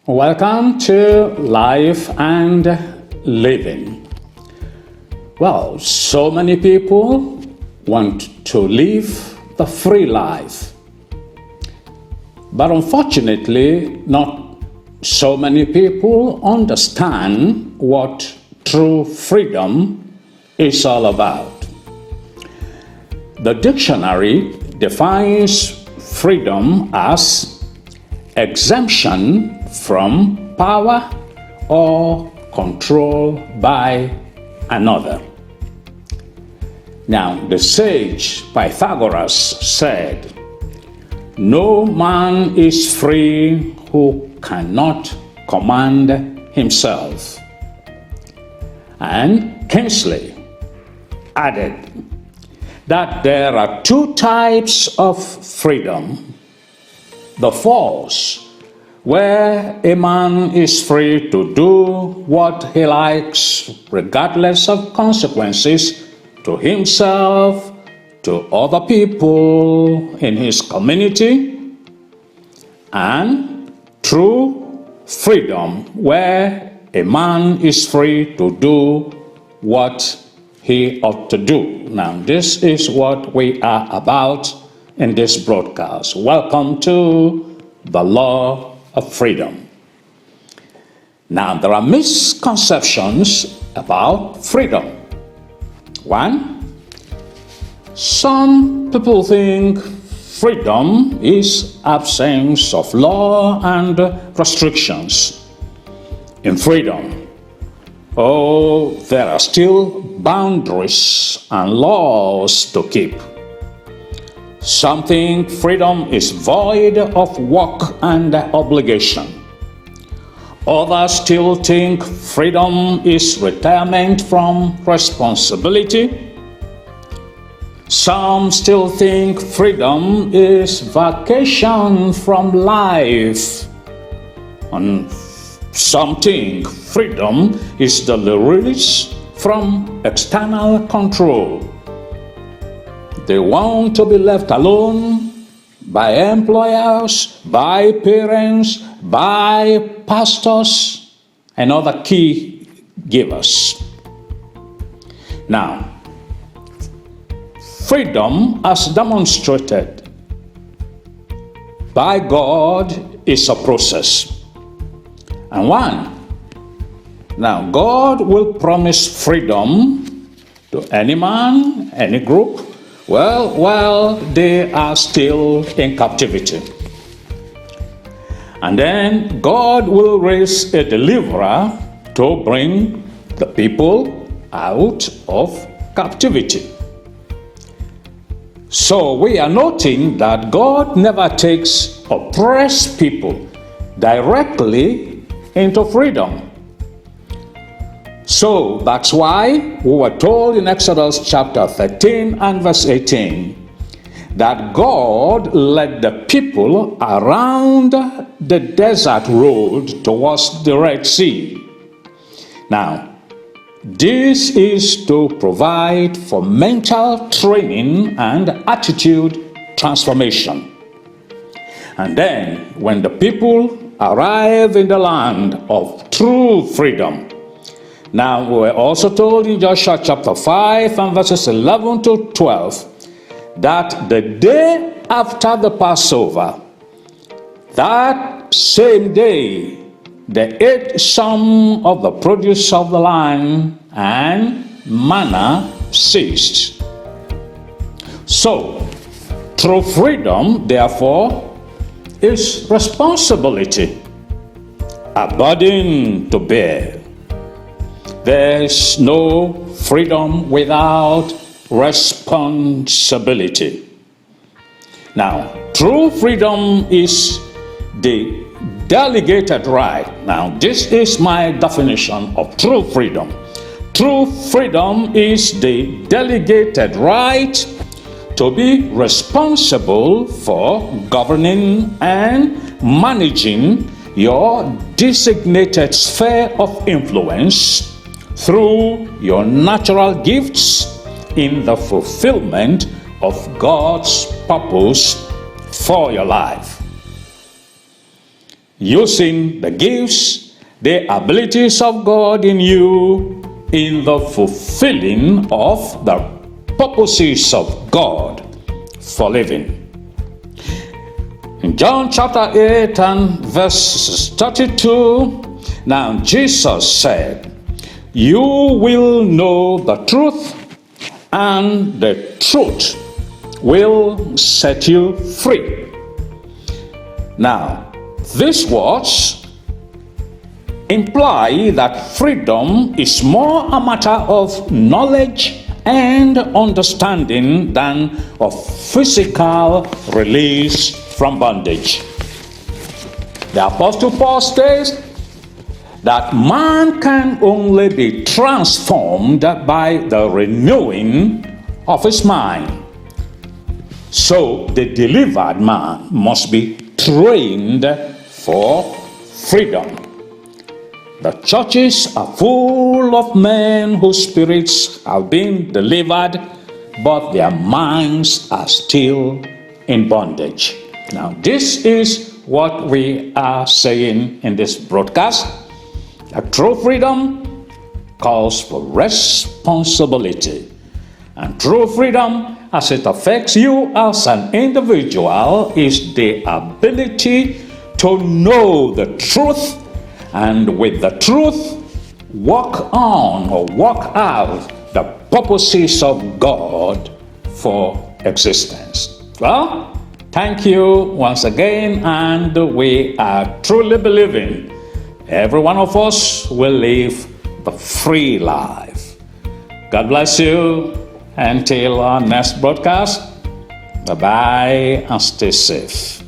Welcome to Life and Living. Well, so many people want to live the free life. But unfortunately, not so many people understand what true freedom is all about. The dictionary defines freedom as exemption from power or control by another. Now, the sage Pythagoras said, "No man is free who cannot command himself." And Kingsley added that there are two types of freedom: the false, where a man is free to do what he likes regardless of consequences to himself, to other people in his community, and true freedom, where a man is free to do what he ought to do. Now, this is what we are about in this broadcast. Welcome to the Law of Freedom. Now, there are misconceptions about freedom. One, some people think freedom is absence of law and restrictions. In freedom, there are still boundaries and laws to keep. Some think freedom is void of work and obligation. Others still think freedom is retirement from responsibility. Some still think freedom is vacation from life. And some think freedom is the release from external control. They want to be left alone by employers, by parents, by pastors, and other key givers. Now, freedom, as demonstrated by God, is a process. And one, now God will promise freedom to any man, any group, while they are still in captivity. And then God will raise a deliverer to bring the people out of captivity. So we are noting that God never takes oppressed people directly into freedom. So that's why we were told in Exodus chapter 13 and verse 18 that God led the people around the desert road towards the Red Sea. Now, this is to provide for mental training and attitude transformation. And then, when the people arrive in the land of true freedom, now we were also told in Joshua chapter 5 and verses 11 to 12 that the day after the Passover, that same day, they ate some of the produce of the land and manna ceased. So, true freedom, therefore, is responsibility, a burden to bear. There's no freedom without responsibility. Now, true freedom is the delegated right. Now, this is my definition of true freedom. True freedom is the delegated right to be responsible for governing and managing your designated sphere of influence through your natural gifts in the fulfillment of God's purpose for your life. using the gifts, the abilities of God in you in the fulfilling of the purposes of God for living. In John chapter 8 and verse 32, now Jesus said, "You will know the truth, and the truth will set you free." Now, these words imply that freedom is more a matter of knowledge and understanding than of physical release from bondage. The Apostle Paul says that man can only be transformed by the renewing of his mind. So the delivered man must be trained for freedom. The churches are full of men whose spirits have been delivered, but their minds are still in bondage. Now, this is what we are saying in this broadcast. That true freedom calls for responsibility. And true freedom, as it affects you as an individual, is the ability to know the truth and with the truth walk on or walk out the purposes of God for existence. Well, thank you once again, and we are truly believing every one of us will live the free life. God bless you. Until our next broadcast, bye-bye and stay safe.